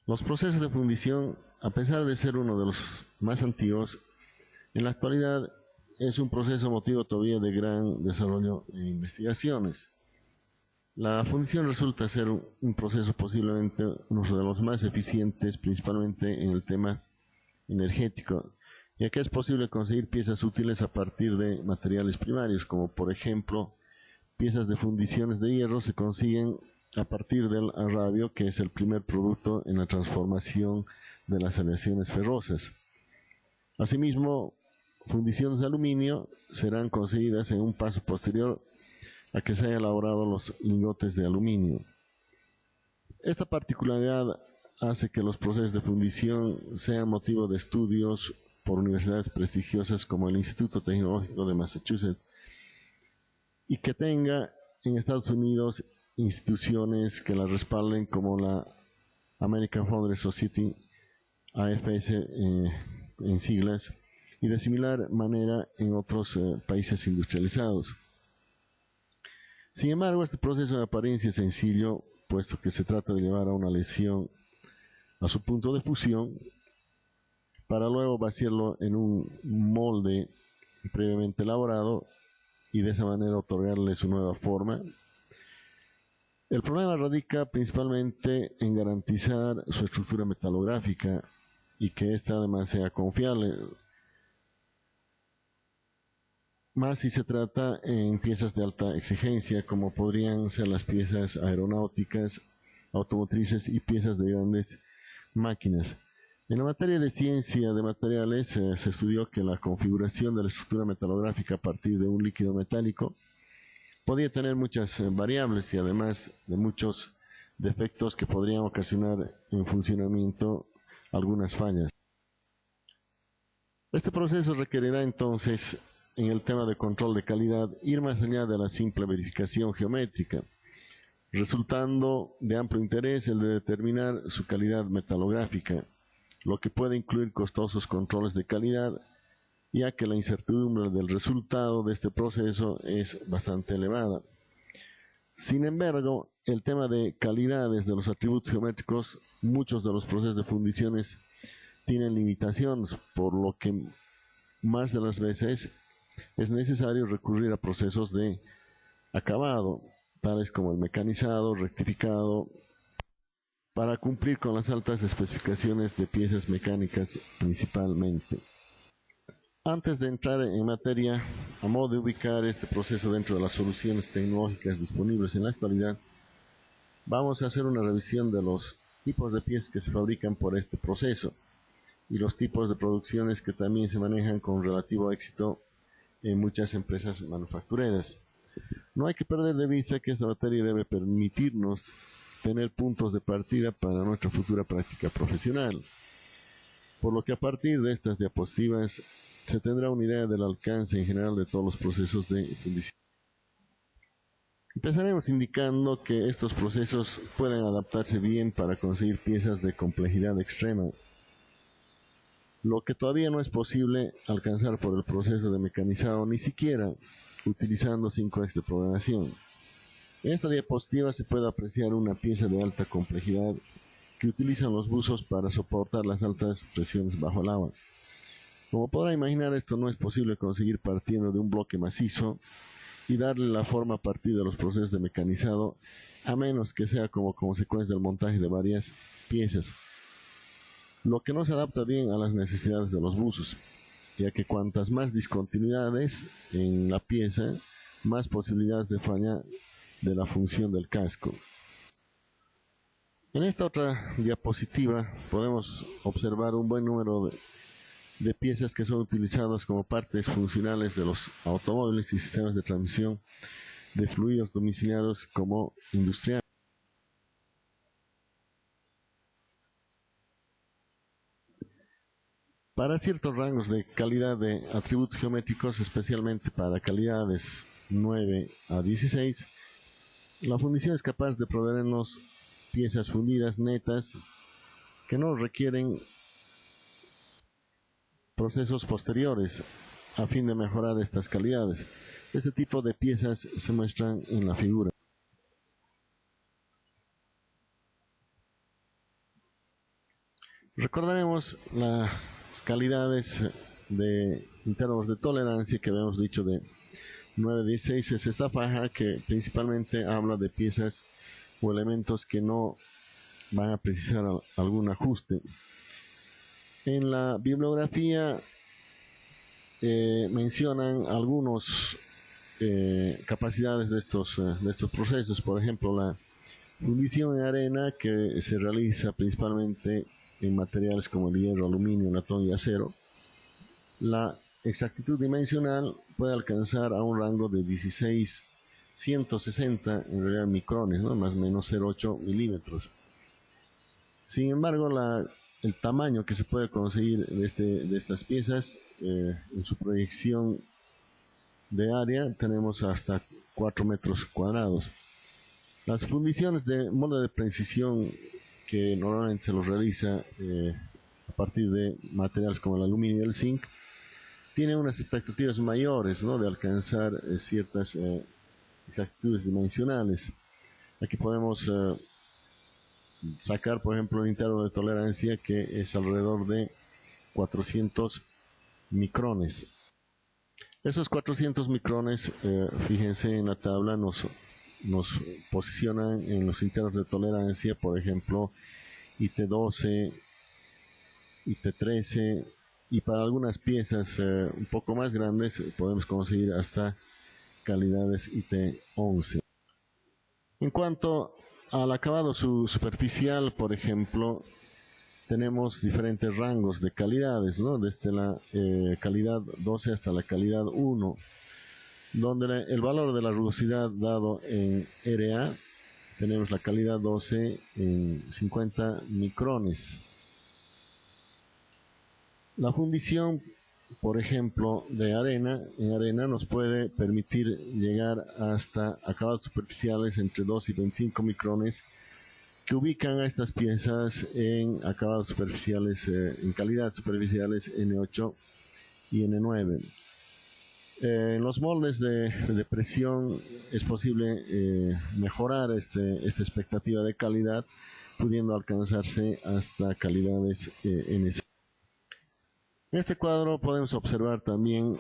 Los procesos de fundición, a pesar de ser uno de los más antiguos, en la actualidad es un proceso motivo todavía de gran desarrollo e investigaciones. La fundición resulta ser un proceso posiblemente uno de los más eficientes, principalmente en el tema energético, ya que es posible conseguir piezas útiles a partir de materiales primarios, como por ejemplo piezas de fundiciones de hierro se consiguen a partir del arrabio, que es el primer producto en la transformación de las aleaciones ferrosas. Asimismo, fundiciones de aluminio serán conseguidas en un paso posterior a que se hayan elaborado los lingotes de aluminio. Esta particularidad hace que los procesos de fundición sean motivo de estudios por universidades prestigiosas como el Instituto Tecnológico de Massachusetts, y que tenga en Estados Unidos instituciones que la respalden como la American Foundry Society, AFS en siglas, y de similar manera en otros países industrializados. Sin embargo, este proceso de apariencia es sencillo, puesto que se trata de llevar a una aleación a su punto de fusión, para luego vaciarlo en un molde previamente elaborado y de esa manera otorgarle su nueva forma. El problema radica principalmente en garantizar su estructura metalográfica y que ésta además sea confiable, más si se trata en piezas de alta exigencia, como podrían ser las piezas aeronáuticas, automotrices y piezas de grandes máquinas. En la materia de ciencia de materiales se estudió que la configuración de la estructura metalográfica a partir de un líquido metálico podía tener muchas variables y además de muchos defectos que podrían ocasionar en funcionamiento algunas fallas. Este proceso requerirá entonces, en el tema de control de calidad, ir más allá de la simple verificación geométrica, resultando de amplio interés el de determinar su calidad metalográfica, lo que puede incluir costosos controles de calidad, ya que la incertidumbre del resultado de este proceso es bastante elevada. Sin embargo, el tema de calidades de los atributos geométricos, muchos de los procesos de fundiciones tienen limitaciones, por lo que más de las veces es necesario recurrir a procesos de acabado, tales como el mecanizado, rectificado, para cumplir con las altas especificaciones de piezas mecánicas principalmente. Antes de entrar en materia, a modo de ubicar este proceso dentro de las soluciones tecnológicas disponibles en la actualidad, vamos a hacer una revisión de los tipos de piezas que se fabrican por este proceso y los tipos de producciones que también se manejan con relativo éxito en muchas empresas manufactureras. No hay que perder de vista que esta materia debe permitirnos tener puntos de partida para nuestra futura práctica profesional, por lo que a partir de estas diapositivas se tendrá una idea del alcance en general de todos los procesos de fundición. Empezaremos indicando que estos procesos pueden adaptarse bien para conseguir piezas de complejidad extrema, lo que todavía no es posible alcanzar por el proceso de mecanizado, ni siquiera utilizando 5X de programación. En esta diapositiva se puede apreciar una pieza de alta complejidad que utilizan los buzos para soportar las altas presiones bajo el agua. Como podrá imaginar, esto no es posible conseguir partiendo de un bloque macizo y darle la forma a partir de los procesos de mecanizado, a menos que sea como consecuencia del montaje de varias piezas, lo que no se adapta bien a las necesidades de los buzos, ya que cuantas más discontinuidades en la pieza, más posibilidades de falla de la función del casco. En esta otra diapositiva podemos observar un buen número de piezas que son utilizadas como partes funcionales de los automóviles y sistemas de transmisión de fluidos domiciliarios como industriales. Para ciertos rangos de calidad de atributos geométricos, especialmente para calidades 9 a 16, la fundición es capaz de proveernos piezas fundidas netas que no requieren procesos posteriores a fin de mejorar estas calidades. Este tipo de piezas se muestran en la figura. Recordaremos las calidades de intervalos de tolerancia que habíamos dicho de 9-16. Es esta faja que principalmente habla de piezas o elementos que no van a precisar algún ajuste. En la bibliografía mencionan algunas capacidades de estos procesos. Por ejemplo, la fundición en arena, que se realiza principalmente en materiales como el hierro, aluminio, latón y acero. La exactitud dimensional puede alcanzar a un rango de 16/160 en realidad micrones, ¿no? Más o menos 0,8 milímetros. Sin embargo, el tamaño que se puede conseguir de estas piezas, en su proyección de área, tenemos hasta 4 metros cuadrados. Las fundiciones de molde de precisión, que normalmente se los realiza a partir de materiales como el aluminio y el zinc, tienen unas expectativas mayores, ¿no?, de alcanzar ciertas exactitudes dimensionales. Aquí podemos sacar, por ejemplo, un intervalo de tolerancia que es alrededor de 400 micrones. Esos 400 micrones, fíjense en la tabla, nos posicionan en los intervalos de tolerancia, por ejemplo, IT12, IT13, y para algunas piezas un poco más grandes podemos conseguir hasta calidades IT11. En cuanto al acabado superficial, por ejemplo, tenemos diferentes rangos de calidades, ¿no?, desde la calidad 12 hasta la calidad 1, donde el valor de la rugosidad dado en RA, tenemos la calidad 12 en 50 micrones. La fundición, por ejemplo, en arena nos puede permitir llegar hasta acabados superficiales entre 2 y 25 micrones, que ubican a estas piezas en acabados superficiales, en calidades superficiales N8 y N9. En los moldes de presión es posible mejorar esta expectativa de calidad, pudiendo alcanzarse hasta calidades N6. En este cuadro podemos observar también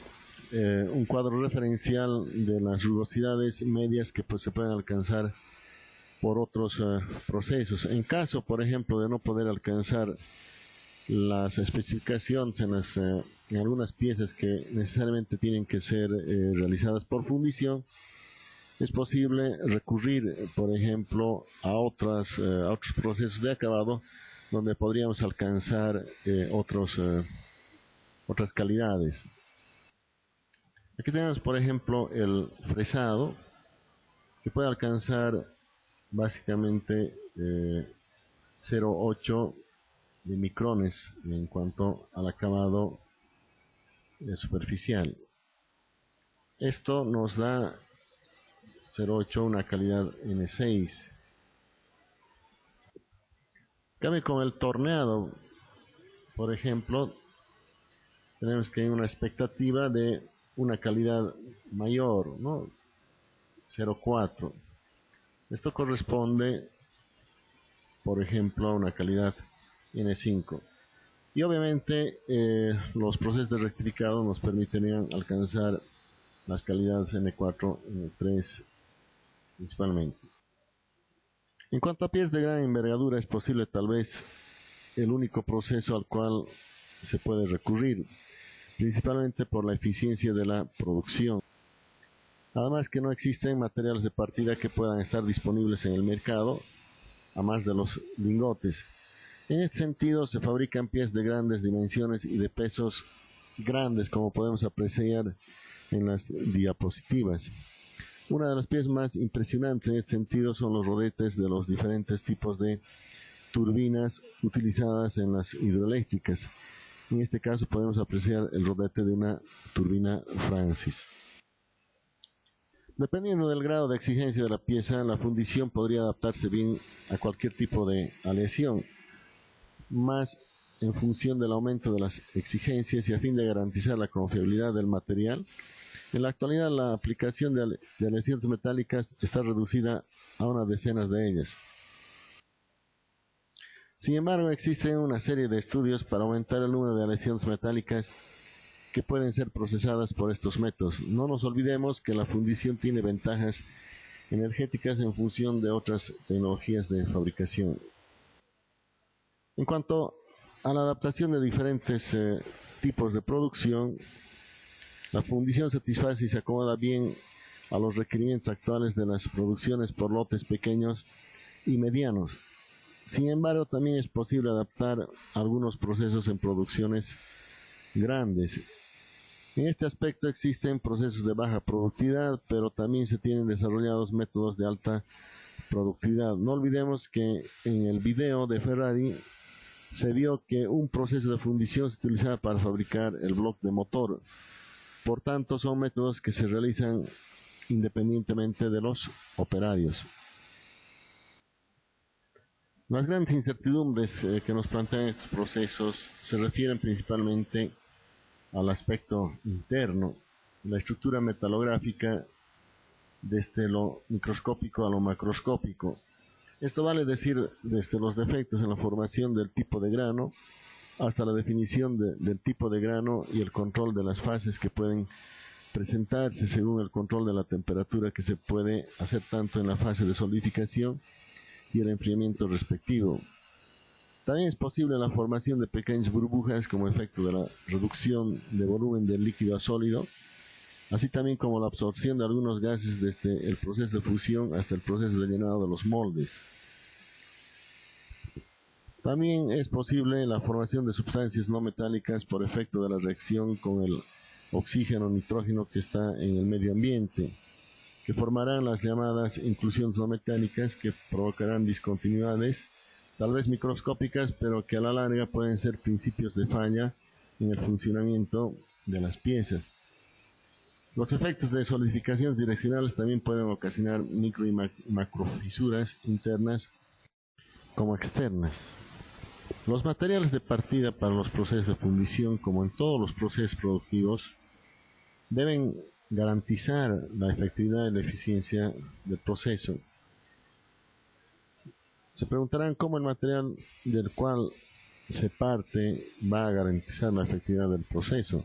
un cuadro referencial de las rugosidades medias que se pueden alcanzar por otros procesos. En caso, por ejemplo, de no poder alcanzar las especificaciones en algunas piezas que necesariamente tienen que ser realizadas por fundición, es posible recurrir, por ejemplo, a otros procesos de acabado donde podríamos alcanzar otras calidades. Aquí tenemos, por ejemplo, el fresado, que puede alcanzar básicamente 0,8 de micrones en cuanto al acabado superficial. Esto nos da 0,8, una calidad N6. Cabe con el torneado, por ejemplo, tenemos que hay una expectativa de una calidad mayor, ¿no?, 0,4. Esto corresponde, por ejemplo, a una calidad N5. Y obviamente los procesos de rectificado nos permitirían alcanzar las calidades N4, N3 principalmente. En cuanto a pies de gran envergadura, es posible tal vez el único proceso al cual se puede recurrir, principalmente por la eficiencia de la producción. Además que no existen materiales de partida que puedan estar disponibles en el mercado, a más de los lingotes. En este sentido, se fabrican pies de grandes dimensiones y de pesos grandes, como podemos apreciar en las diapositivas. Una de las piezas más impresionantes en este sentido son los rodetes de los diferentes tipos de turbinas utilizadas en las hidroeléctricas. En este caso podemos apreciar el rodete de una turbina Francis. Dependiendo del grado de exigencia de la pieza, la fundición podría adaptarse bien a cualquier tipo de aleación, más en función del aumento de las exigencias y a fin de garantizar la confiabilidad del material. En la actualidad, la aplicación de aleaciones metálicas está reducida a unas decenas de ellas. Sin embargo, existe una serie de estudios para aumentar el número de aleaciones metálicas que pueden ser procesadas por estos métodos. No nos olvidemos que la fundición tiene ventajas energéticas en función de otras tecnologías de fabricación. En cuanto a la adaptación de diferentes tipos de producción, la fundición satisface y se acomoda bien a los requerimientos actuales de las producciones por lotes pequeños y medianos. Sin embargo, también es posible adaptar algunos procesos en producciones grandes. En este aspecto existen procesos de baja productividad, pero también se tienen desarrollados métodos de alta productividad. No olvidemos que en el video de Ferrari se vio que un proceso de fundición se utilizaba para fabricar el bloque de motor. Por tanto, son métodos que se realizan independientemente de los operarios. Las grandes incertidumbres que nos plantean estos procesos se refieren principalmente al aspecto interno, la estructura metalográfica desde lo microscópico a lo macroscópico. Esto vale decir desde los defectos en la formación del tipo de grano hasta la definición del tipo de grano y el control de las fases que pueden presentarse según el control de la temperatura que se puede hacer tanto en la fase de solidificación y el enfriamiento respectivo. También es posible la formación de pequeñas burbujas como efecto de la reducción de volumen del líquido a sólido, así también como la absorción de algunos gases desde el proceso de fusión hasta el proceso de llenado de los moldes. También es posible la formación de sustancias no metálicas por efecto de la reacción con el oxígeno nitrógeno que está en el medio ambiente, que formarán las llamadas inclusiones no metálicas que provocarán discontinuidades, tal vez microscópicas, pero que a la larga pueden ser principios de falla en el funcionamiento de las piezas. Los efectos de solidificaciones direccionales también pueden ocasionar micro y macrofisuras internas como externas. Los materiales de partida para los procesos de fundición, como en todos los procesos productivos, deben garantizar la efectividad y la eficiencia del proceso. Se preguntarán cómo el material del cual se parte va a garantizar la efectividad del proceso.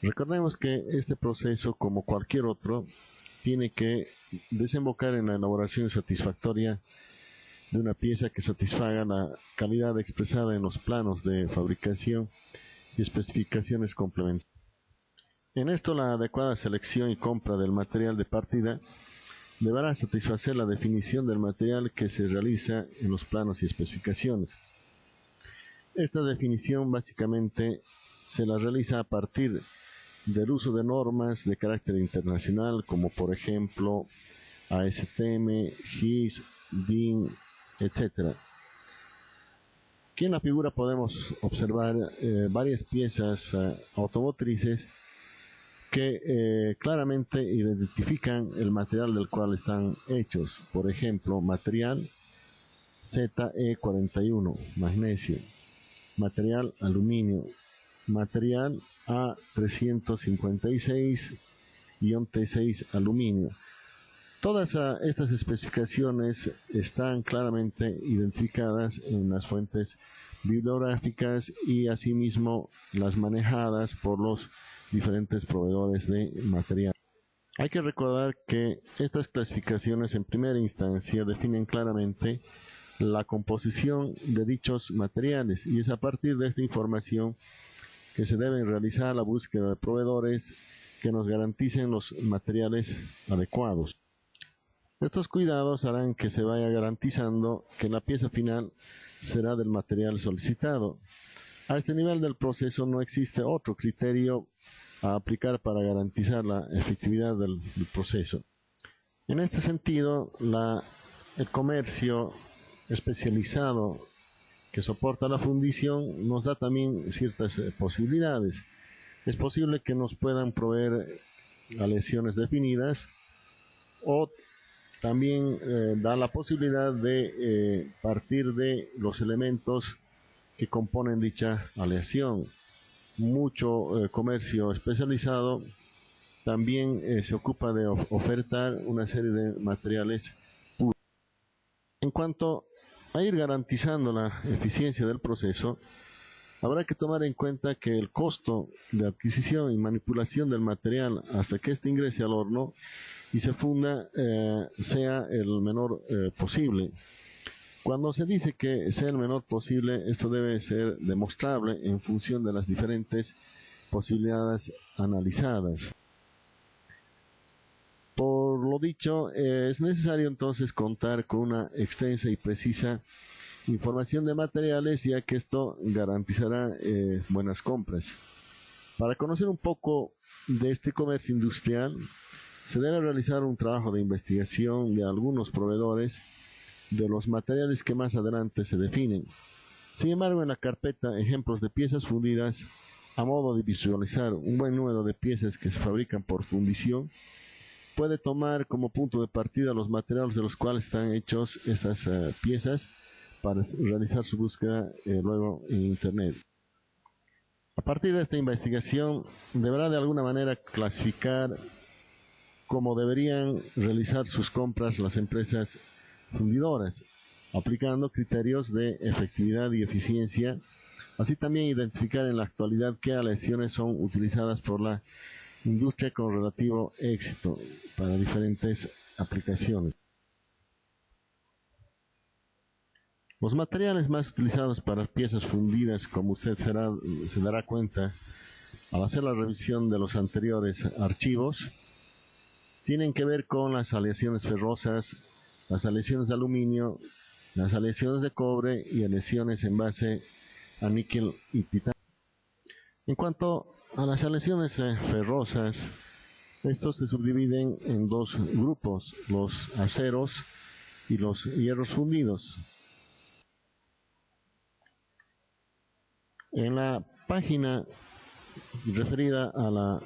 Recordemos que este proceso, como cualquier otro, tiene que desembocar en la elaboración satisfactoria de una pieza que satisfaga la calidad expresada en los planos de fabricación y especificaciones complementarias. En esto, la adecuada selección y compra del material de partida deberá satisfacer la definición del material que se realiza en los planos y especificaciones. Esta definición básicamente se la realiza a partir del uso de normas de carácter internacional, como por ejemplo ASTM, GIS, DIN, etc. Aquí en la figura podemos observar varias piezas automotrices que claramente identifican el material del cual están hechos. Por ejemplo, material ZE41, magnesio; material aluminio; material A356-T6 aluminio. Todas estas especificaciones están claramente identificadas en las fuentes bibliográficas y asimismo las manejadas por los diferentes proveedores de material. Hay que recordar que estas clasificaciones en primera instancia definen claramente la composición de dichos materiales, y es a partir de esta información que se debe realizar la búsqueda de proveedores que nos garanticen los materiales adecuados. Estos cuidados harán que se vaya garantizando que la pieza final será del material solicitado. A este nivel del proceso no existe otro criterio a aplicar para garantizar la efectividad del proceso. En este sentido, el comercio especializado que soporta la fundición nos da también ciertas posibilidades. Es posible que nos puedan proveer aleaciones definidas, o también da la posibilidad de partir de los elementos que componen dicha aleación. Mucho comercio especializado también se ocupa de ofertar una serie de materiales puros. En cuanto a ir garantizando la eficiencia del proceso, habrá que tomar en cuenta que el costo de adquisición y manipulación del material hasta que éste ingrese al horno y se funda sea el menor posible. Cuando se dice que sea el menor posible, esto debe ser demostrable en función de las diferentes posibilidades analizadas. Por lo dicho, es necesario entonces contar con una extensa y precisa información de materiales, ya que esto garantizará buenas compras. Para conocer un poco de este comercio industrial, se debe realizar un trabajo de investigación de algunos proveedores de los materiales que más adelante se definen. Sin embargo, en la carpeta Ejemplos de piezas fundidas, a modo de visualizar un buen número de piezas que se fabrican por fundición, puede tomar como punto de partida los materiales de los cuales están hechos estas piezas para realizar su búsqueda luego en Internet. A partir de esta investigación, deberá de alguna manera clasificar cómo deberían realizar sus compras las empresas fundidoras, aplicando criterios de efectividad y eficiencia, así también identificar en la actualidad qué aleaciones son utilizadas por la industria con relativo éxito para diferentes aplicaciones. Los materiales más utilizados para piezas fundidas, como usted se dará cuenta al hacer la revisión de los anteriores archivos, tienen que ver con las aleaciones ferrosas, las aleaciones de aluminio, las aleaciones de cobre y aleaciones en base a níquel y titanio. En cuanto a las aleaciones ferrosas, estos se subdividen en dos grupos, los aceros y los hierros fundidos. En la página referida a la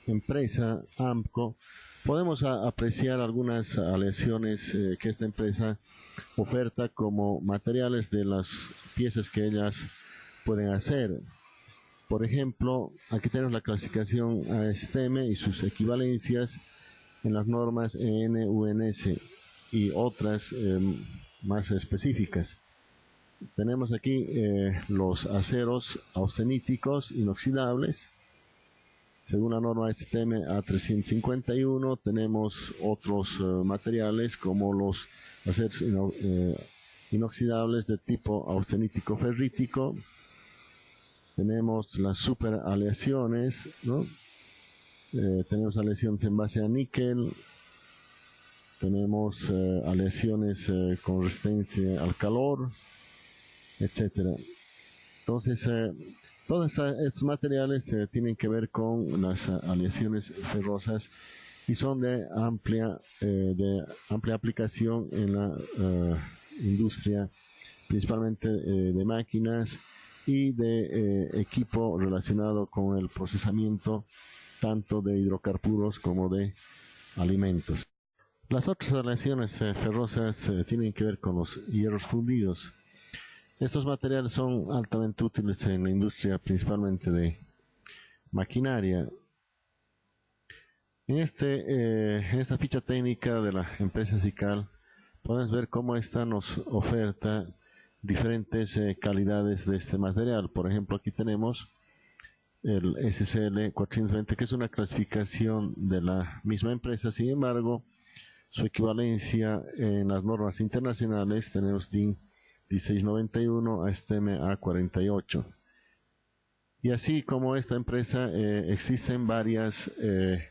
empresa AMCO, podemos apreciar algunas aleaciones que esta empresa oferta como materiales de las piezas que ellas pueden hacer. Por ejemplo, aquí tenemos la clasificación ASTM y sus equivalencias en las normas EN, UNS y otras más específicas. Tenemos aquí los aceros austeníticos inoxidables. Según la norma ASTM A351, tenemos otros materiales como los aceros inoxidables de tipo austenítico ferrítico. Tenemos las superaleaciones, ¿no? Tenemos aleaciones en base a níquel. Tenemos aleaciones con resistencia al calor, etcétera. Entonces, todos estos materiales tienen que ver con las aleaciones ferrosas y son de amplia aplicación en la industria, principalmente de máquinas y de equipo relacionado con el procesamiento tanto de hidrocarburos como de alimentos. Las otras aleaciones ferrosas tienen que ver con los hierros fundidos. Estos materiales son altamente útiles en la industria, principalmente de maquinaria. En esta ficha técnica de la empresa SICAL podemos ver cómo esta nos oferta diferentes calidades de este material. Por ejemplo, aquí tenemos el SCL 420, que es una clasificación de la misma empresa. Sin embargo, su equivalencia en las normas internacionales tenemos DIN 1691 a ASTM A48. Y así como esta empresa, existen varias en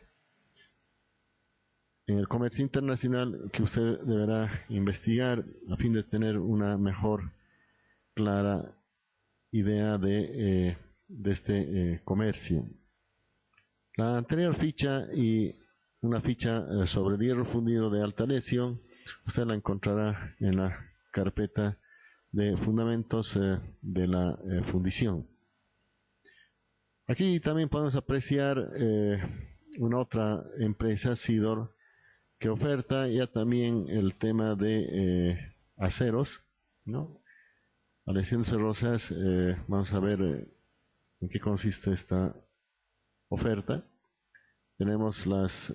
el comercio internacional que usted deberá investigar a fin de tener una mejor, clara idea de este comercio. La anterior ficha y una ficha sobre el hierro fundido de alta lesión, usted la encontrará en la carpeta de fundamentos de la fundición. Aquí también podemos apreciar una otra empresa, Sidor, que oferta ya también el tema de aceros, ¿no? Aleaciones ferrosas. Vamos a ver en qué consiste esta oferta. Tenemos las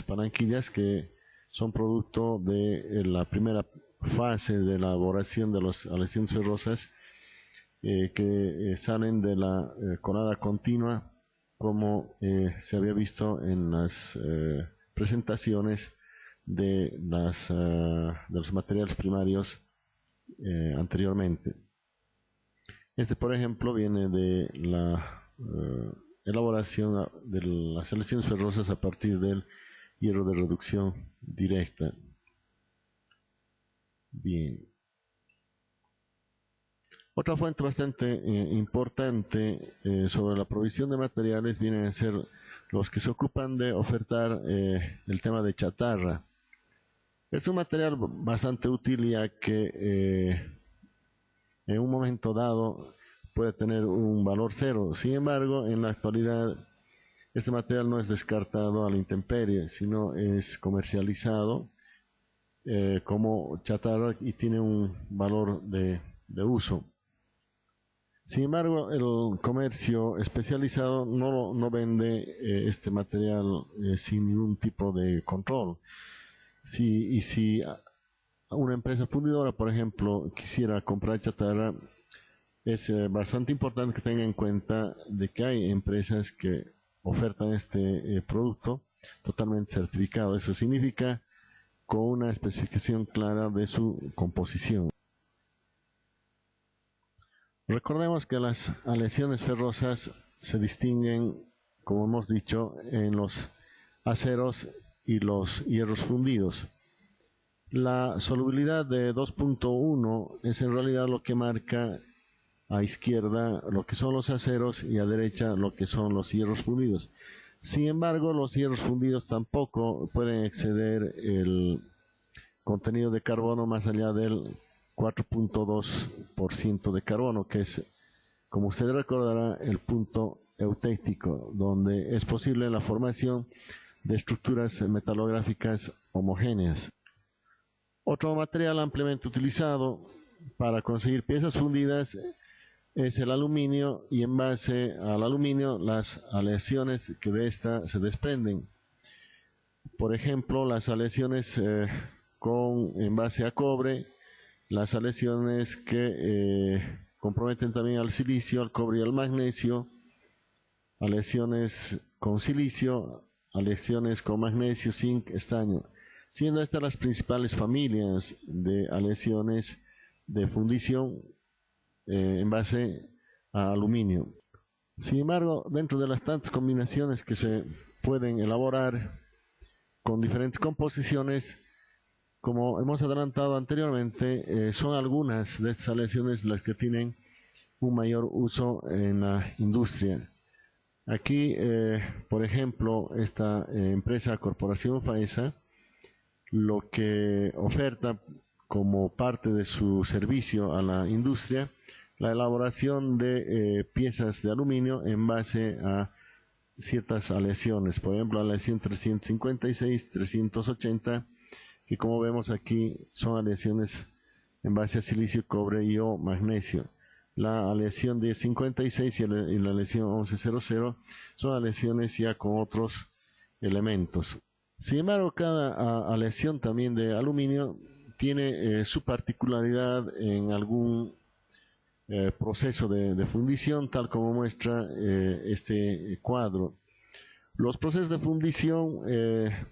palanquillas que son producto de la primera fase de elaboración de las aleaciones ferrosas que salen de la colada continua, como se había visto en las presentaciones de los materiales primarios anteriormente. Este, por ejemplo, viene de la elaboración de las aleaciones ferrosas a partir del hierro de reducción directa. Bien. Otra fuente bastante importante sobre la provisión de materiales vienen a ser los que se ocupan de ofertar el tema de chatarra. Es un material bastante útil, ya que en un momento dado puede tener un valor cero. Sin embargo, en la actualidad este material no es descartado a la intemperie, sino es comercializado como chatarra y tiene un valor de uso. Sin embargo, el comercio especializado no vende este material sin ningún tipo de control. Si una empresa fundidora, por ejemplo, quisiera comprar chatarra, es bastante importante que tenga en cuenta de que hay empresas que ofertan este producto totalmente certificado. Eso significa con una especificación clara de su composición. Recordemos que las aleaciones ferrosas se distinguen, como hemos dicho, en los aceros y los hierros fundidos. La solubilidad de 2.1 es en realidad lo que marca a izquierda lo que son los aceros y a derecha lo que son los hierros fundidos. Sin embargo, los hierros fundidos tampoco pueden exceder el contenido de carbono más allá del 4.2% de carbono, que es, como usted recordará, el punto eutéctico, donde es posible la formación de estructuras metalográficas homogéneas. Otro material ampliamente utilizado para conseguir piezas fundidas es el aluminio, y en base al aluminio las aleaciones que de esta se desprenden. Por ejemplo, las aleaciones en base a cobre, las aleaciones que comprometen también al silicio, al cobre y al magnesio, aleaciones con silicio, aleaciones con magnesio, zinc, estaño, siendo estas las principales familias de aleaciones de fundición en base a aluminio. Sin embargo, dentro de las tantas combinaciones que se pueden elaborar con diferentes composiciones, como hemos adelantado anteriormente, son algunas de estas aleaciones las que tienen un mayor uso en la industria. Aquí, por ejemplo, esta empresa Corporación Faesa, lo que oferta como parte de su servicio a la industria, la elaboración de piezas de aluminio en base a ciertas aleaciones, por ejemplo, la aleación 356, 380, que como vemos aquí son aleaciones en base a silicio, cobre y o magnesio. La aleación 1056 y la aleación 1100 son aleaciones ya con otros elementos. Sin embargo, cada aleación también de aluminio tiene su particularidad en algún proceso de fundición, tal como muestra este cuadro. Los procesos de fundición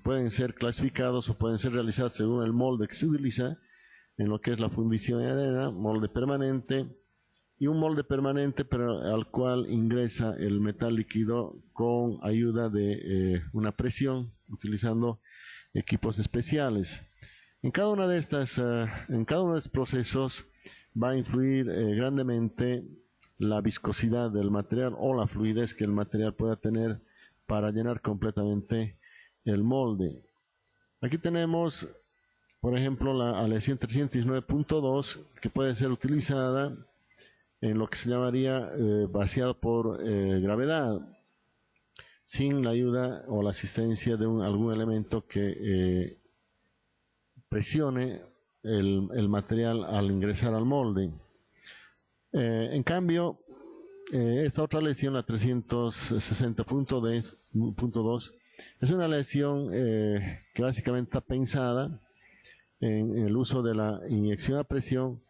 pueden ser clasificados o pueden ser realizados según el molde que se utiliza en lo que es la fundición en arena, molde permanente, y un molde permanente pero al cual ingresa el metal líquido con ayuda de una presión, utilizando equipos especiales. En cada una de estas, en cada uno de estos procesos va a influir grandemente la viscosidad del material o la fluidez que el material pueda tener para llenar completamente el molde. Aquí tenemos, por ejemplo, la aleación 319.2, que puede ser utilizada en lo que se llamaría vaciado por gravedad, sin la ayuda o la asistencia de algún elemento que presione el material al ingresar al molde. En cambio, esta otra aleación, la 360.2, es una aleación que básicamente está pensada en el uso de la inyección a presión,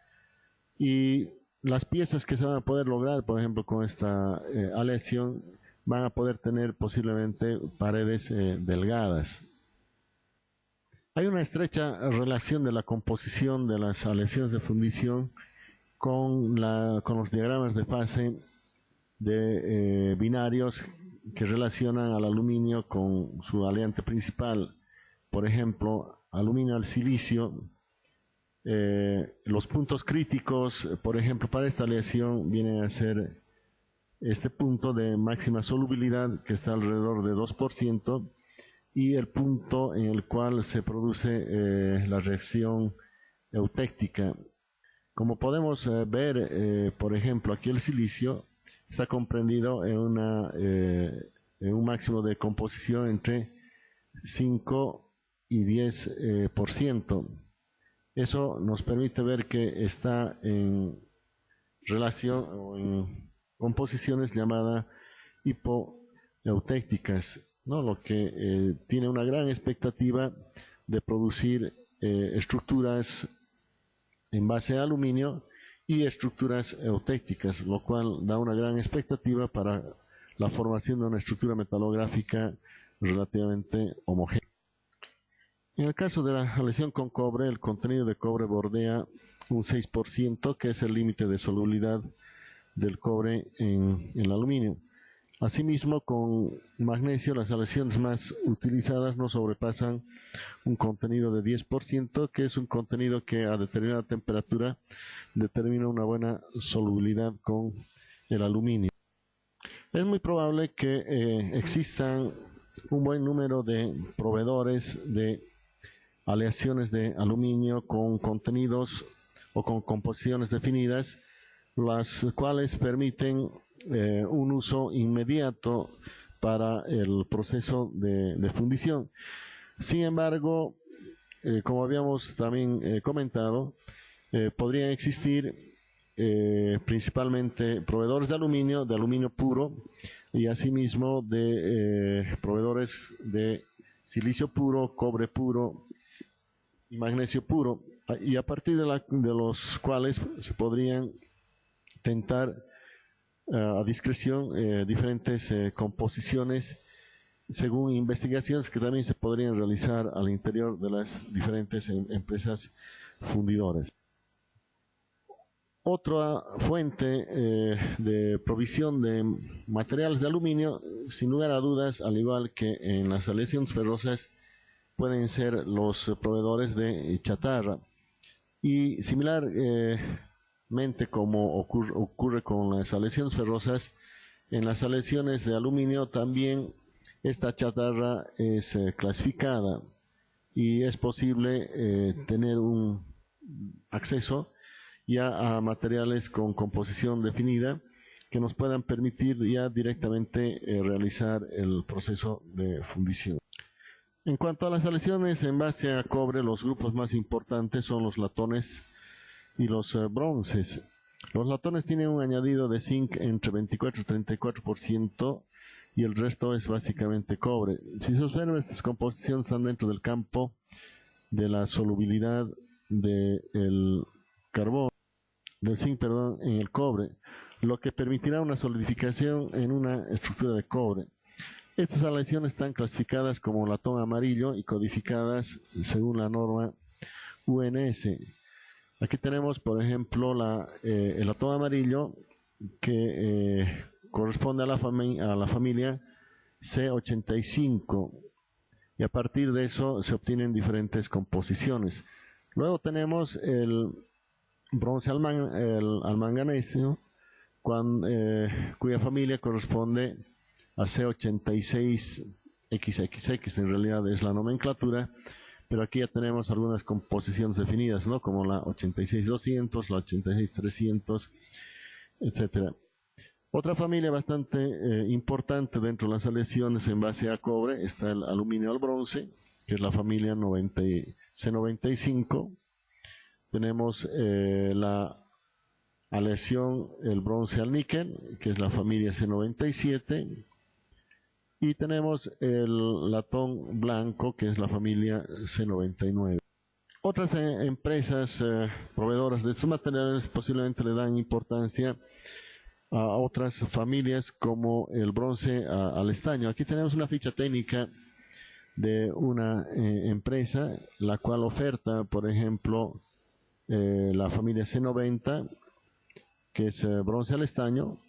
y las piezas que se van a poder lograr, por ejemplo, con esta aleación, van a poder tener posiblemente paredes delgadas. Hay una estrecha relación de la composición de las aleaciones de fundición con los diagramas de fase de binarios que relacionan al aluminio con su aleante principal. Por ejemplo, aluminio al silicio. Los puntos críticos, por ejemplo, para esta aleación vienen a ser este punto de máxima solubilidad, que está alrededor de 2%, y el punto en el cual se produce la reacción eutéctica. Como podemos ver, por ejemplo, aquí el silicio está comprendido en un máximo de composición entre 5 y 10%. Eso nos permite ver que está en relación o en composiciones llamadas hipoeutécticas, ¿no? Lo que tiene una gran expectativa de producir estructuras en base a aluminio y estructuras eutécticas, lo cual da una gran expectativa para la formación de una estructura metalográfica relativamente homogénea. En el caso de la aleación con cobre, el contenido de cobre bordea un 6%, que es el límite de solubilidad del cobre en el aluminio. Asimismo, con magnesio, las aleaciones más utilizadas no sobrepasan un contenido de 10%, que es un contenido que a determinada temperatura determina una buena solubilidad con el aluminio. Es muy probable que existan un buen número de proveedores de aleaciones de aluminio con contenidos o con composiciones definidas, las cuales permiten un uso inmediato para el proceso de fundición. Sin embargo, como habíamos también comentado, podrían existir principalmente proveedores de aluminio puro, y asimismo de proveedores de silicio puro, cobre puro y magnesio puro, y a partir de los cuales se podrían tentar a discreción diferentes composiciones según investigaciones que también se podrían realizar al interior de las diferentes empresas fundidoras. Otra fuente de provisión de materiales de aluminio, sin lugar a dudas, al igual que en las aleaciones ferrosas, pueden ser los proveedores de chatarra. Y similarmente como ocurre con las aleaciones ferrosas, en las aleaciones de aluminio también esta chatarra es clasificada, y es posible tener un acceso ya a materiales con composición definida que nos puedan permitir ya directamente realizar el proceso de fundición. En cuanto a las aleaciones en base a cobre, los grupos más importantes son los latones y los bronces. Los latones tienen un añadido de zinc entre 24 y 34%, y el resto es básicamente cobre. Si se observa, estas composiciones están dentro del campo de la solubilidad del zinc, en el cobre, lo que permitirá una solidificación en una estructura de cobre. Estas aleaciones están clasificadas como latón amarillo y codificadas según la norma UNS. Aquí tenemos, por ejemplo, el latón amarillo, que corresponde a la familia C85, y a partir de eso se obtienen diferentes composiciones. Luego tenemos el bronce al manganesio, cuya familia corresponde a C86XXX, en realidad es la nomenclatura, pero aquí ya tenemos algunas composiciones definidas, ¿no? Como la 86200, la 86300, etcétera. Otra familia bastante importante dentro de las aleaciones en base a cobre está el aluminio al bronce, que es la familia C95. Tenemos la aleación el bronce al níquel, que es la familia C97. Y tenemos el latón blanco, que es la familia C99. Otras empresas proveedoras de estos materiales posiblemente le dan importancia a otras familias como el bronce al estaño. Aquí tenemos una ficha técnica de una empresa la cual oferta, por ejemplo, la familia C90, que es bronce al estaño,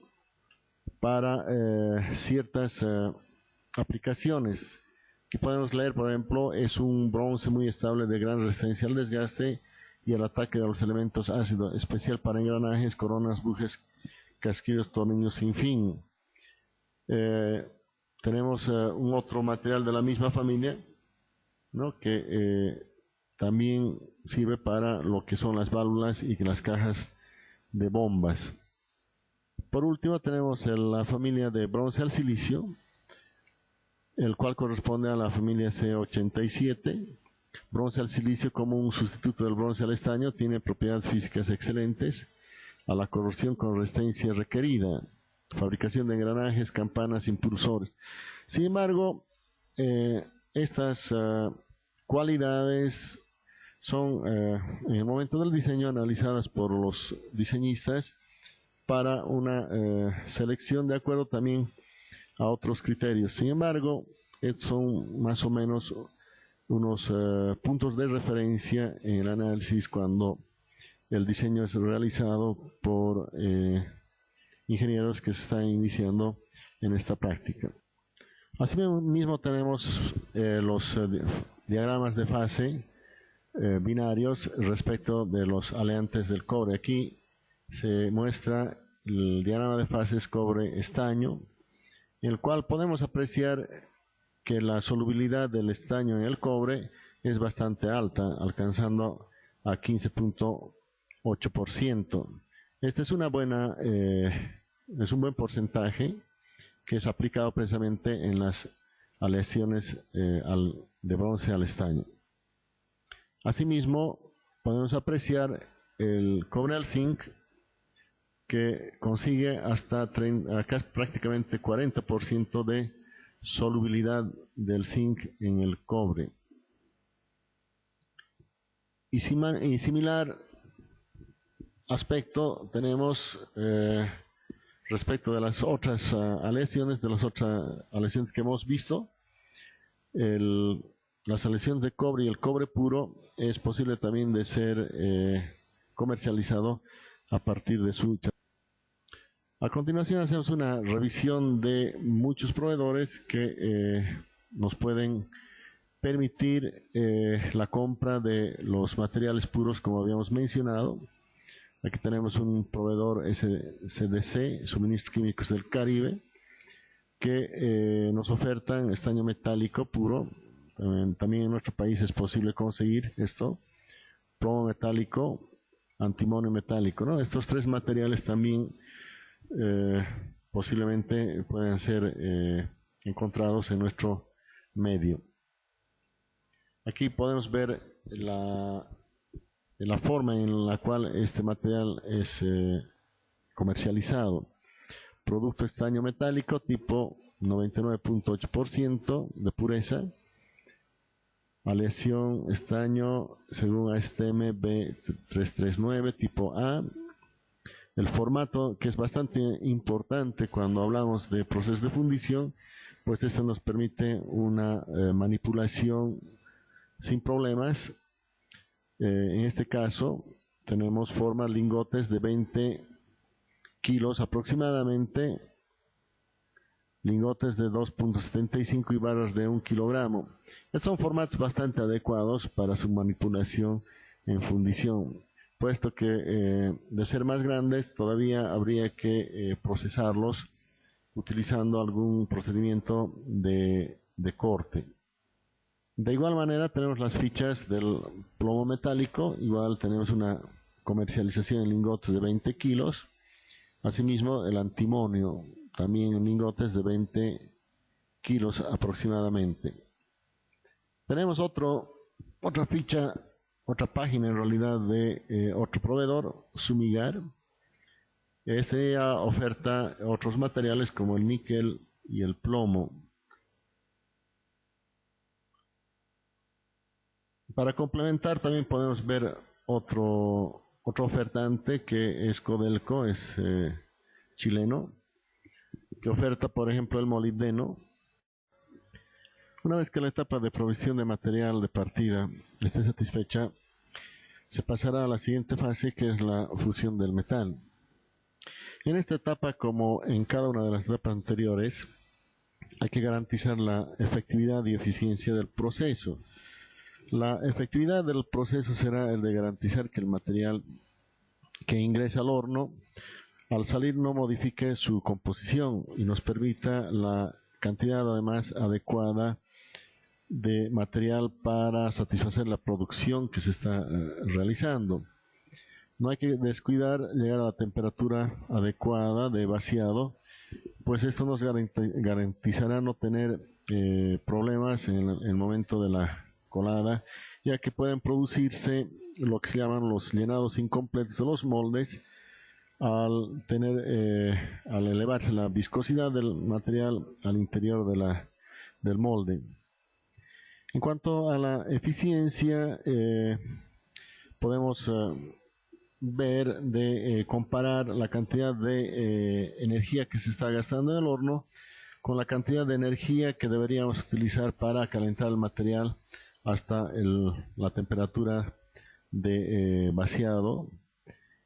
para ciertas aplicaciones. Aquí podemos leer, por ejemplo, es un bronce muy estable de gran resistencia al desgaste y al ataque de los elementos ácidos, especial para engranajes, coronas, bujes, casquillos, tornillos sin fin. Tenemos un otro material de la misma familia, ¿no?, que también sirve para lo que son las válvulas y las cajas de bombas. Por último tenemos la familia de bronce al silicio, el cual corresponde a la familia C87. Bronce al silicio, como un sustituto del bronce al estaño, tiene propiedades físicas excelentes a la corrosión con resistencia requerida, fabricación de engranajes, campanas, impulsores. Sin embargo, estas cualidades son en el momento del diseño analizadas por los diseñistas para una selección de acuerdo también a otros criterios. Sin embargo, estos son más o menos unos puntos de referencia en el análisis cuando el diseño es realizado por ingenieros que se están iniciando en esta práctica. Asimismo tenemos los diagramas de fase binarios respecto de los aleantes del cobre. Aquí se muestra el diagrama de fases cobre-estaño, en el cual podemos apreciar que la solubilidad del estaño en el cobre es bastante alta, alcanzando a 15.8%. Este es un buen porcentaje que es aplicado precisamente en las aleaciones de bronce al estaño. Asimismo, podemos apreciar el cobre al zinc, que consigue hasta prácticamente 40% de solubilidad del zinc en el cobre. Y similar aspecto tenemos respecto de las otras aleaciones, que hemos visto. Las aleaciones de cobre y el cobre puro es posible también de ser comercializado a partir de su. A continuación hacemos una revisión de muchos proveedores que nos pueden permitir la compra de los materiales puros, como habíamos mencionado. Aquí tenemos un proveedor SDC, Suministros Químicos del Caribe, que nos ofertan estaño metálico puro. También en nuestro país es posible conseguir esto, plomo metálico, antimonio metálico, ¿no? Estos tres materiales también posiblemente pueden ser encontrados en nuestro medio. Aquí podemos ver la forma en la cual este material es comercializado. Producto estaño metálico tipo 99.8% de pureza. Aleación estaño según ASTM B339 tipo A. El formato, que es bastante importante cuando hablamos de procesos de fundición, pues esto nos permite una manipulación sin problemas. En este caso tenemos formas lingotes de 20 kilos aproximadamente, lingotes de 2.75 y barras de 1 kilogramo. Estos son formatos bastante adecuados para su manipulación en fundición, puesto que de ser más grandes todavía habría que procesarlos utilizando algún procedimiento de corte. De igual manera tenemos las fichas del plomo metálico, igual tenemos una comercialización en lingotes de 20 kilos. Asimismo el antimonio, también en lingotes de 20 kilos aproximadamente. Tenemos otra ficha, otra página en realidad de otro proveedor, Sumigar. Este ya oferta otros materiales como el níquel y el plomo. Para complementar también podemos ver otro ofertante que es Codelco, es chileno, que oferta por ejemplo el molibdeno. Una vez que la etapa de provisión de material de partida esté satisfecha, se pasará a la siguiente fase, que es la fusión del metal. En esta etapa, como en cada una de las etapas anteriores, hay que garantizar la efectividad y eficiencia del proceso. La efectividad del proceso será el de garantizar que el material que ingresa al horno al salir no modifique su composición y nos permita la cantidad además adecuada de material para satisfacer la producción que se está realizando. No hay que descuidar llegar a la temperatura adecuada de vaciado, pues esto nos garantizará no tener problemas en el momento de la colada, ya que pueden producirse lo que se llaman los llenados incompletos de los moldes al elevarse la viscosidad del material al interior del molde. En cuanto a la eficiencia, podemos ver comparar la cantidad de energía que se está gastando en el horno con la cantidad de energía que deberíamos utilizar para calentar el material hasta la temperatura de vaciado,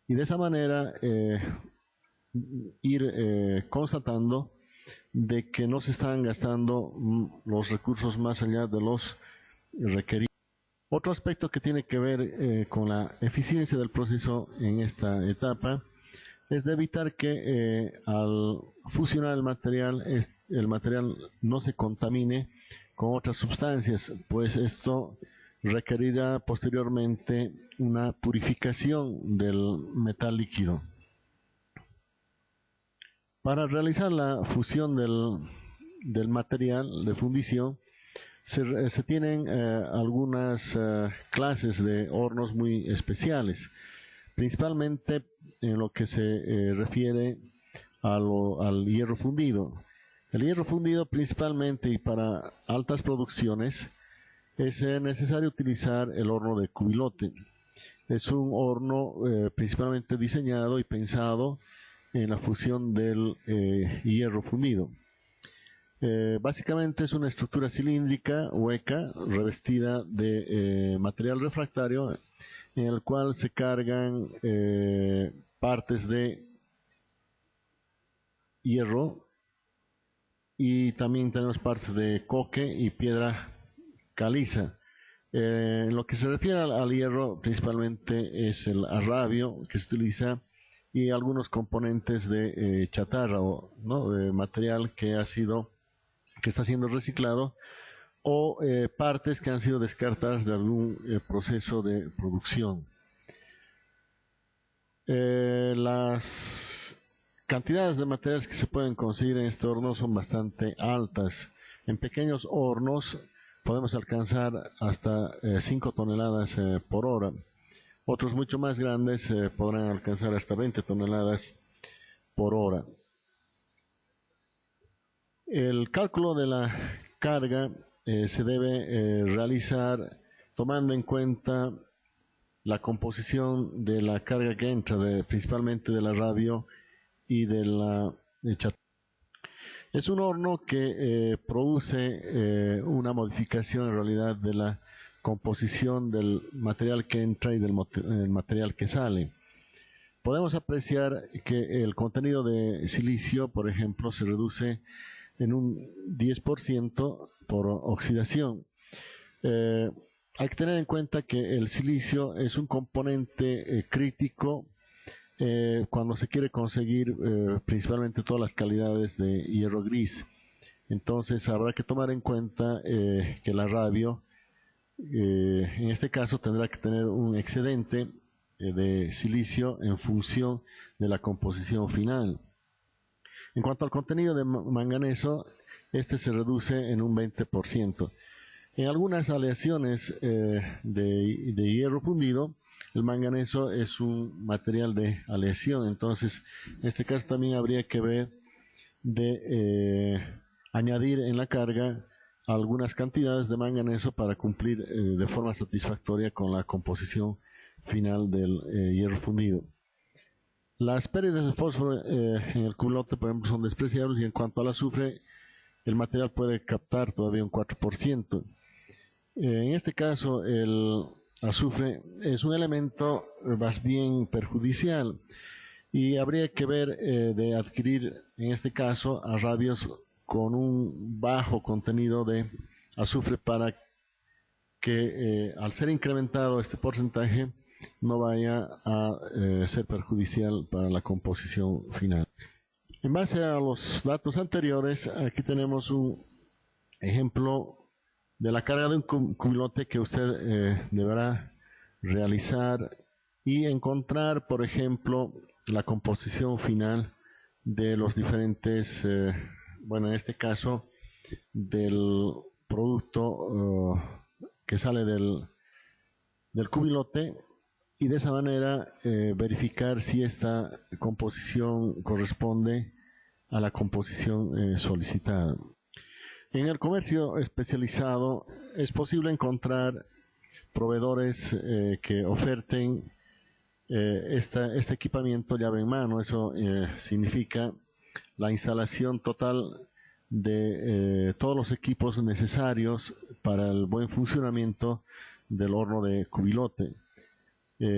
y de esa manera ir constatando de que no se están gastando los recursos más allá de los requeridos. Otro aspecto que tiene que ver con la eficiencia del proceso en esta etapa es de evitar que al fusionar el material no se contamine con otras sustancias, pues esto requerirá posteriormente una purificación del metal líquido. Para realizar la fusión del material de fundición, se tienen algunas clases de hornos muy especiales, principalmente en lo que se refiere al hierro fundido. El hierro fundido principalmente y para altas producciones es necesario utilizar el horno de cubilote. Es un horno principalmente diseñado y pensado en la fusión del hierro fundido. Básicamente es una estructura cilíndrica, hueca, revestida de material refractario, en el cual se cargan partes de hierro y también tenemos partes de coque y piedra caliza. En lo que se refiere al hierro, principalmente es el arrabio que se utiliza y algunos componentes de chatarra, ¿no? Material que está siendo reciclado, o partes que han sido descartadas de algún proceso de producción. Las cantidades de materiales que se pueden conseguir en este horno son bastante altas. En pequeños hornos podemos alcanzar hasta 5 toneladas por hora. Otros mucho más grandes podrán alcanzar hasta 20 toneladas por hora. El cálculo de la carga se debe realizar tomando en cuenta la composición de la carga que entra, principalmente del arrabio y de la chatarra. Es un horno que produce una modificación en realidad de la composición del material que entra y del material que sale. Podemos apreciar que el contenido de silicio, por ejemplo, se reduce en un 10% por oxidación. Hay que tener en cuenta que el silicio es un componente crítico cuando se quiere conseguir principalmente todas las calidades de hierro gris. Entonces habrá que tomar en cuenta que el arrabio en este caso tendrá que tener un excedente de silicio en función de la composición final. En cuanto al contenido de manganeso, este se reduce en un 20%. En algunas aleaciones de hierro fundido, el manganeso es un material de aleación, entonces en este caso también habría que ver de añadir en la carga algunas cantidades de manganeso para cumplir de forma satisfactoria con la composición final del hierro fundido. Las pérdidas de fósforo en el cubilote, por ejemplo, son despreciables, y en cuanto al azufre, el material puede captar todavía un 4%. En este caso, el azufre es un elemento más bien perjudicial, y habría que ver de adquirir, en este caso, arrabios con un bajo contenido de azufre para que al ser incrementado este porcentaje no vaya a ser perjudicial para la composición final. En base a los datos anteriores, aquí tenemos un ejemplo de la carga de un cubilote que usted deberá realizar y encontrar, por ejemplo, la composición final de los diferentes, bueno, en este caso, del producto que sale del cubilote, y de esa manera verificar si esta composición corresponde a la composición solicitada. En el comercio especializado es posible encontrar proveedores que oferten este equipamiento llave en mano. Eso significa la instalación total de todos los equipos necesarios para el buen funcionamiento del horno de cubilote.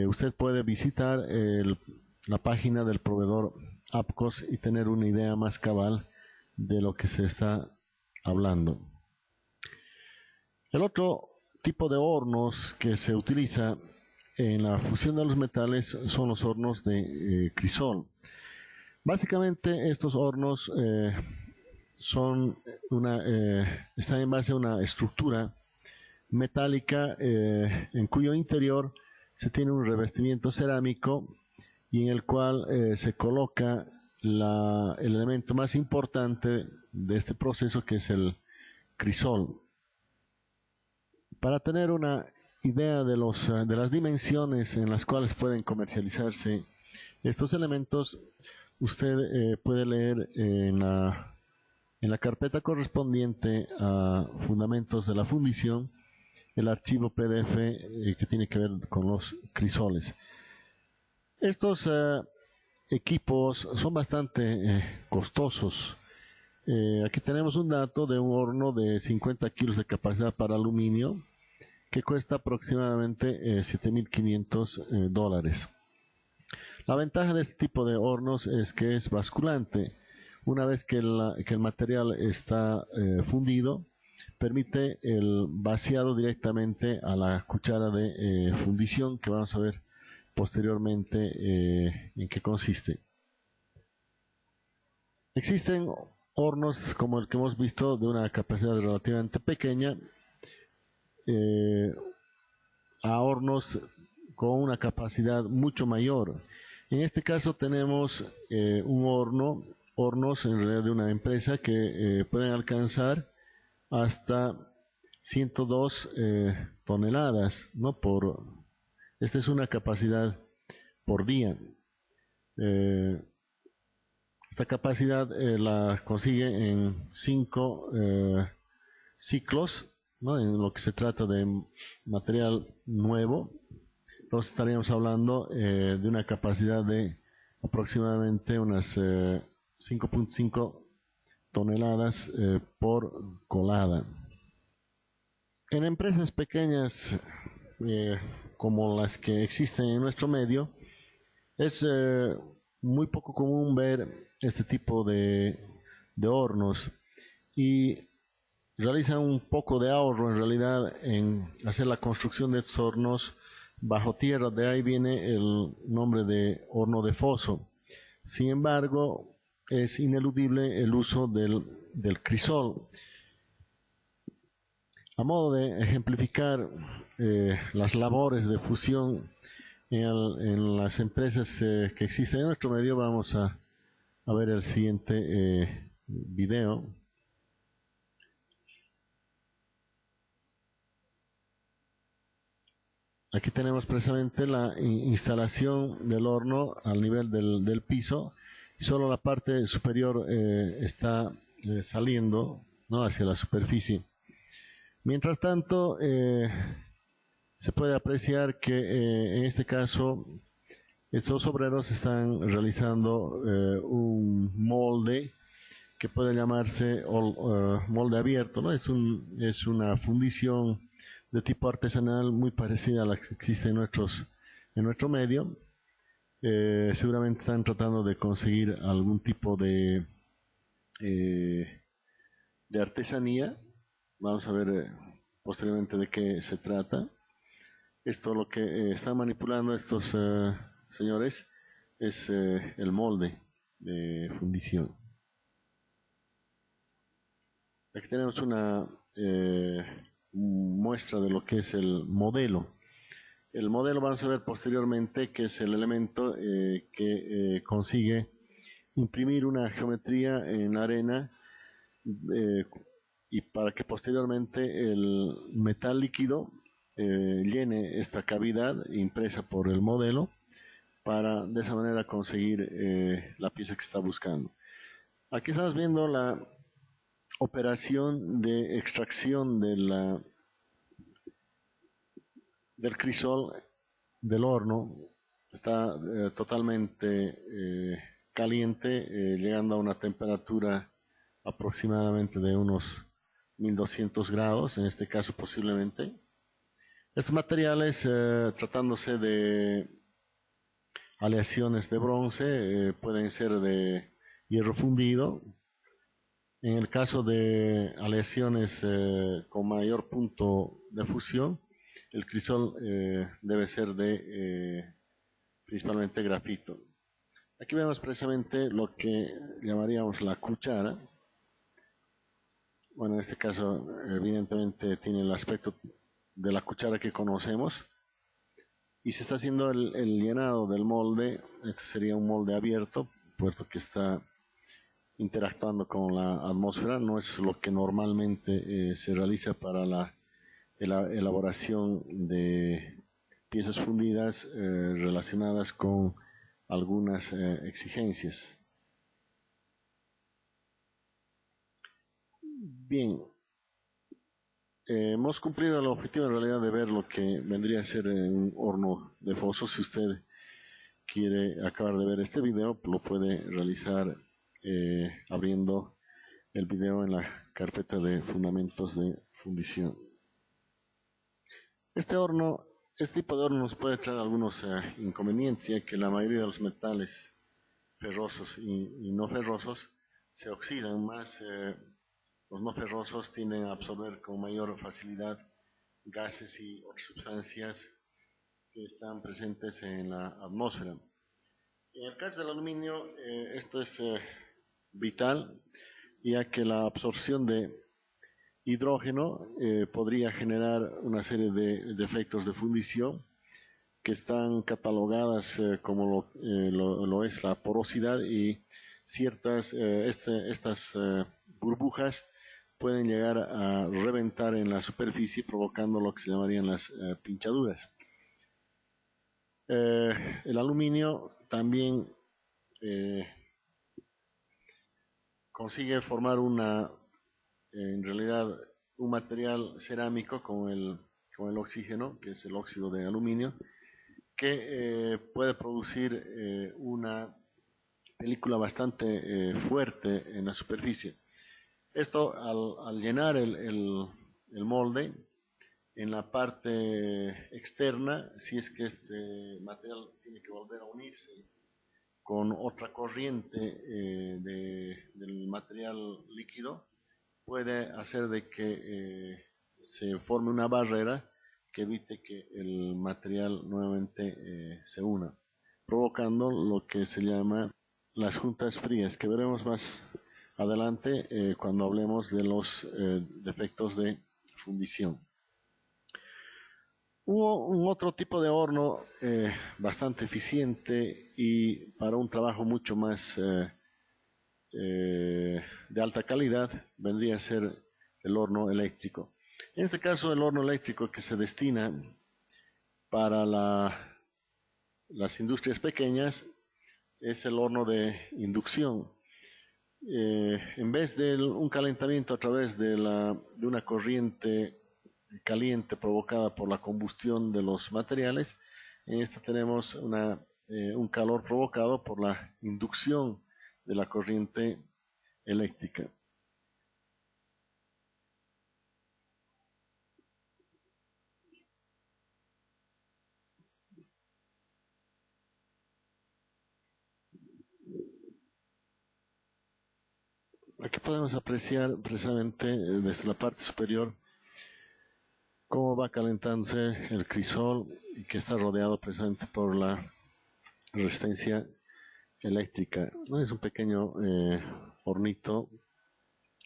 Usted puede visitar la página del proveedor APCOS y tener una idea más cabal de lo que se está hablando. El otro tipo de hornos que se utiliza en la fusión de los metales son los hornos de crisol. Básicamente estos hornos están en base a una estructura metálica en cuyo interior se tiene un revestimiento cerámico, y en el cual se coloca el elemento más importante de este proceso, que es el crisol. Para tener una idea de las dimensiones en las cuales pueden comercializarse estos elementos, usted puede leer en la carpeta correspondiente a Fundamentos de la Fundición el archivo PDF que tiene que ver con los crisoles. Estos equipos son bastante costosos. Aquí tenemos un dato de un horno de 50 kilos de capacidad para aluminio que cuesta aproximadamente $7.500. La ventaja de este tipo de hornos es que es basculante. Una vez que el material está fundido, permite el vaciado directamente a la cuchara de fundición, que vamos a ver posteriormente en qué consiste. Existen hornos como el que hemos visto de una capacidad relativamente pequeña a hornos con una capacidad mucho mayor. En este caso tenemos hornos en realidad de una empresa que pueden alcanzar hasta 102 toneladas, ¿no? Esta es una capacidad por día. Esta capacidad la consigue en 5 ciclos, ¿no? En lo que se trata de material nuevo. Entonces estaríamos hablando de una capacidad de aproximadamente unas 5.5 toneladas por colada. En empresas pequeñas como las que existen en nuestro medio, es muy poco común ver este tipo de hornos, y realizan un poco de ahorro en realidad en hacer la construcción de estos hornos bajo tierra. De ahí viene el nombre de horno de foso. Sin embargo, es ineludible el uso del crisol. A modo de ejemplificar las labores de fusión en las empresas que existen en nuestro medio, vamos a ver el siguiente video. Aquí tenemos precisamente la instalación del horno al nivel del piso, y solo la parte superior está saliendo, ¿no?, hacia la superficie. Mientras tanto, se puede apreciar que en este caso estos obreros están realizando un molde que puede llamarse molde abierto, ¿no? Es una fundición de tipo artesanal muy parecida a la que existe en nuestro medio. Seguramente están tratando de conseguir algún tipo eh, de artesanía. Vamos a ver posteriormente de qué se trata. Esto lo que están manipulando estos señores es el molde de fundición. Aquí tenemos una muestra de lo que es el modelo. El modelo vamos a ver posteriormente que es el elemento que consigue imprimir una geometría en la arena eh, y para que posteriormente el metal líquido llene esta cavidad impresa por el modelo para de esa manera conseguir la pieza que está buscando. Aquí estamos viendo la operación de extracción del crisol del horno. Está totalmente caliente, llegando a una temperatura aproximadamente de unos 1200 grados, en este caso posiblemente. Estos materiales, tratándose de aleaciones de bronce, pueden ser de hierro fundido. En el caso de aleaciones con mayor punto de fusión, el crisol debe ser de principalmente grafito. Aquí vemos precisamente lo que llamaríamos la cuchara. Bueno, en este caso evidentemente tiene el aspecto de la cuchara que conocemos. Y se está haciendo el llenado del molde. Este sería un molde abierto, puesto que está interactuando con la atmósfera. No es lo que normalmente se realiza para la elaboración de piezas fundidas relacionadas con algunas exigencias. Bien, hemos cumplido el objetivo en realidad de ver lo que vendría a ser un horno de foso. Si usted quiere acabar de ver este video, lo puede realizar abriendo el video en la carpeta de fundamentos de fundición. Este tipo de horno nos puede traer algunos inconvenientes, ya que la mayoría de los metales ferrosos y no ferrosos se oxidan más. Los no ferrosos tienden a absorber con mayor facilidad gases y otras sustancias que están presentes en la atmósfera. En el caso del aluminio, esto es vital, ya que la absorción de hidrógeno podría generar una serie de efectos de fundición que están catalogadas como lo es la porosidad, y estas burbujas pueden llegar a reventar en la superficie, provocando lo que se llamarían las pinchaduras. El aluminio también consigue formar en realidad un material cerámico con el oxígeno, que es el óxido de aluminio, que puede producir una película bastante fuerte en la superficie. Esto al llenar el molde, en la parte externa, si es que este material tiene que volver a unirse con otra corriente del material líquido, puede hacer de que se forme una barrera que evite que el material nuevamente se una, provocando lo que se llama las juntas frías, que veremos más adelante cuando hablemos de los defectos de fundición. Hubo un otro tipo de horno bastante eficiente y para un trabajo mucho más de alta calidad, vendría a ser el horno eléctrico. En este caso, el horno eléctrico que se destina para las industrias pequeñas es el horno de inducción. En vez de un calentamiento a través de una corriente caliente provocada por la combustión de los materiales. En esta tenemos un calor provocado por la inducción de la corriente eléctrica. Aquí podemos apreciar precisamente desde la parte superior cómo va calentándose el crisol y que está rodeado precisamente por la resistencia eléctrica. ¿No? Es un pequeño hornito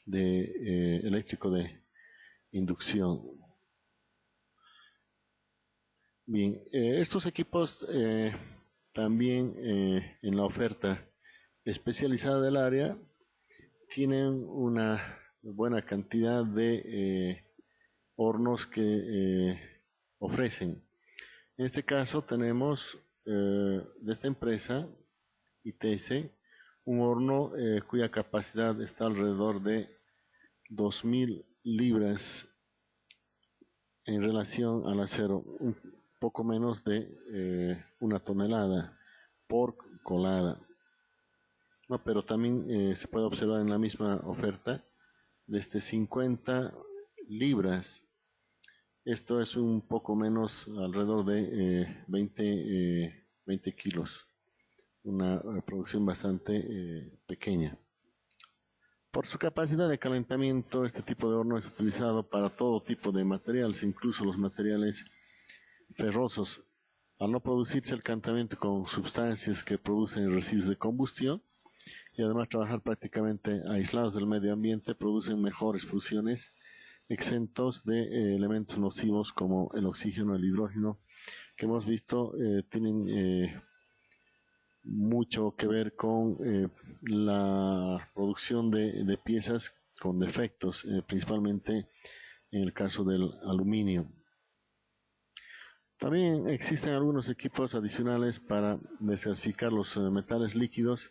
eléctrico de inducción. Bien, estos equipos también en la oferta especializada del área tienen una buena cantidad de hornos que ofrecen. En este caso tenemos de esta empresa ITS un horno cuya capacidad está alrededor de 2000 libras en relación al acero, un poco menos de una tonelada por colada. No, pero también se puede observar en la misma oferta desde 50 libras. Esto es un poco menos, alrededor de 20 kilos. Una producción bastante pequeña. Por su capacidad de calentamiento, este tipo de horno es utilizado para todo tipo de materiales, incluso los materiales ferrosos. Al no producirse el calentamiento con sustancias que producen residuos de combustión, y además trabajar prácticamente aislados del medio ambiente, producen mejores fusiones, exentos de elementos nocivos como el oxígeno, el hidrógeno, que hemos visto tienen mucho que ver con la producción de piezas con defectos, principalmente en el caso del aluminio. También existen algunos equipos adicionales para desgasificar los metales líquidos.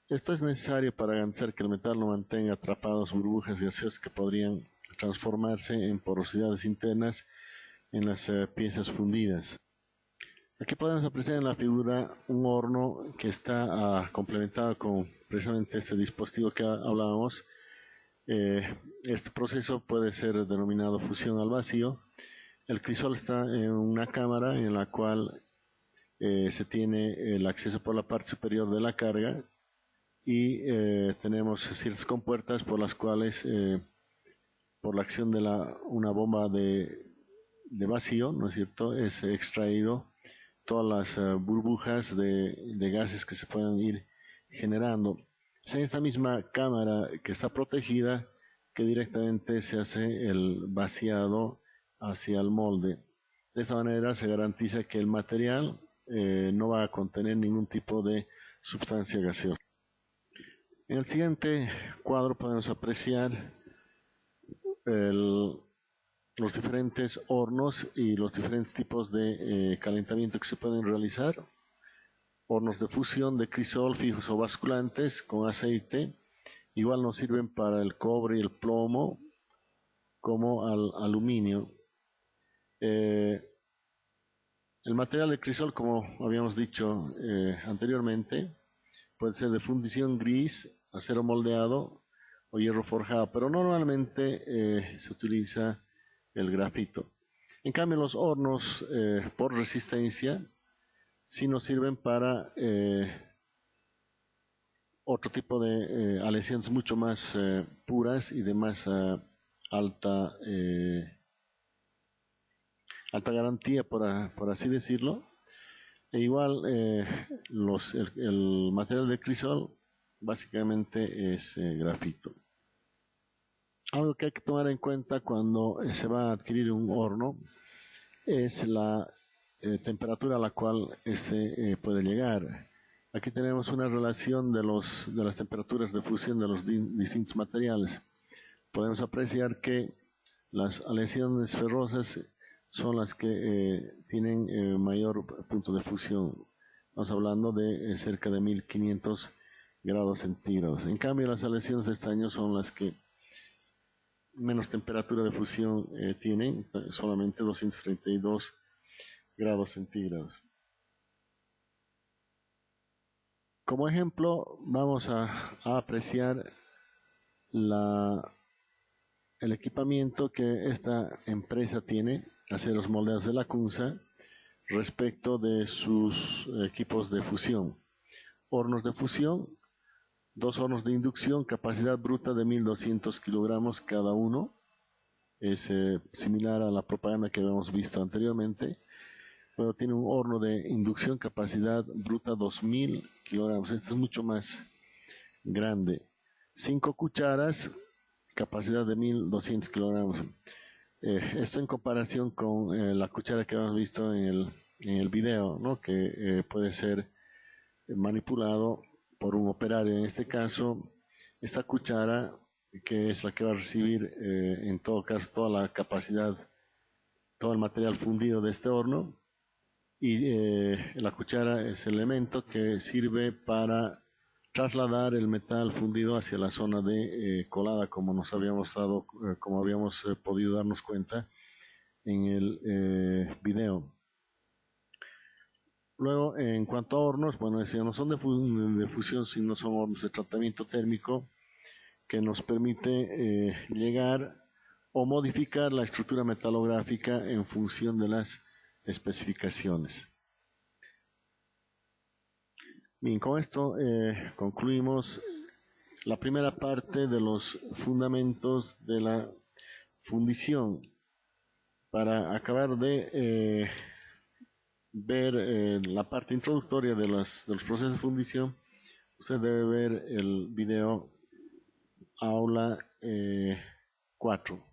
Esto es necesario para garantizar que el metal no mantenga atrapados burbujas gaseosas que podrían transformarse en porosidades internas en las piezas fundidas. Aquí podemos apreciar en la figura un horno que está complementado con precisamente este dispositivo que hablábamos. Este proceso puede ser denominado fusión al vacío. El crisol está en una cámara en la cual se tiene el acceso por la parte superior de la carga y tenemos ciertas compuertas por las cuales por la acción de una bomba de vacío, ¿no es cierto?, es extraído todas las burbujas de gases que se puedan ir generando. Es en esta misma cámara que está protegida que directamente se hace el vaciado hacia el molde. De esta manera se garantiza que el material no va a contener ningún tipo de sustancia gaseosa. En el siguiente cuadro podemos apreciar los diferentes hornos y los diferentes tipos de calentamiento que se pueden realizar. Hornos de fusión de crisol fijos o basculantes con aceite. Igual nos sirven para el cobre y el plomo como al aluminio. El material de crisol, como habíamos dicho anteriormente, puede ser de fundición gris, acero moldeado o hierro forjado, pero normalmente se utiliza el grafito. En cambio, los hornos por resistencia sí nos sirven para otro tipo de aleaciones mucho más puras y de más alta garantía, por así decirlo. E igual el material de crisol básicamente es grafito. Algo que hay que tomar en cuenta cuando se va a adquirir un horno es la temperatura a la cual este puede llegar. Aquí tenemos una relación de las temperaturas de fusión de los distintos materiales. Podemos apreciar que las aleaciones ferrosas son las que tienen mayor punto de fusión. Estamos hablando de cerca de 1500 grados centígrados. En cambio, las aleaciones de estaño son las que menos temperatura de fusión tienen, solamente 232 grados centígrados. Como ejemplo, vamos a apreciar el equipamiento que esta empresa tiene, Aceros Moldeados de Lacunza, respecto de sus equipos de fusión. Hornos de fusión, 2 hornos de inducción, capacidad bruta de 1200 kilogramos cada uno. Es similar a la propaganda que habíamos visto anteriormente. Pero tiene un horno de inducción, capacidad bruta 2000 kilogramos. Este es mucho más grande. 5 cucharas, capacidad de 1200 kilogramos. Esto en comparación con la cuchara que hemos visto en el video, ¿no? Que puede ser manipulado por un operario. En este caso, esta cuchara, que es la que va a recibir en todo caso toda la capacidad, todo el material fundido de este horno, y la cuchara es el elemento que sirve para trasladar el metal fundido hacia la zona de colada, como nos habíamos dado, como habíamos podido darnos cuenta en el video. Luego, en cuanto a hornos, bueno, decía, no son de fusión, sino son hornos de tratamiento térmico que nos permite llegar o modificar la estructura metalográfica en función de las especificaciones. Bien, con esto concluimos la primera parte de los fundamentos de la fundición. Para acabar de ver la parte introductoria de los procesos de fundición, usted debe ver el video aula 4.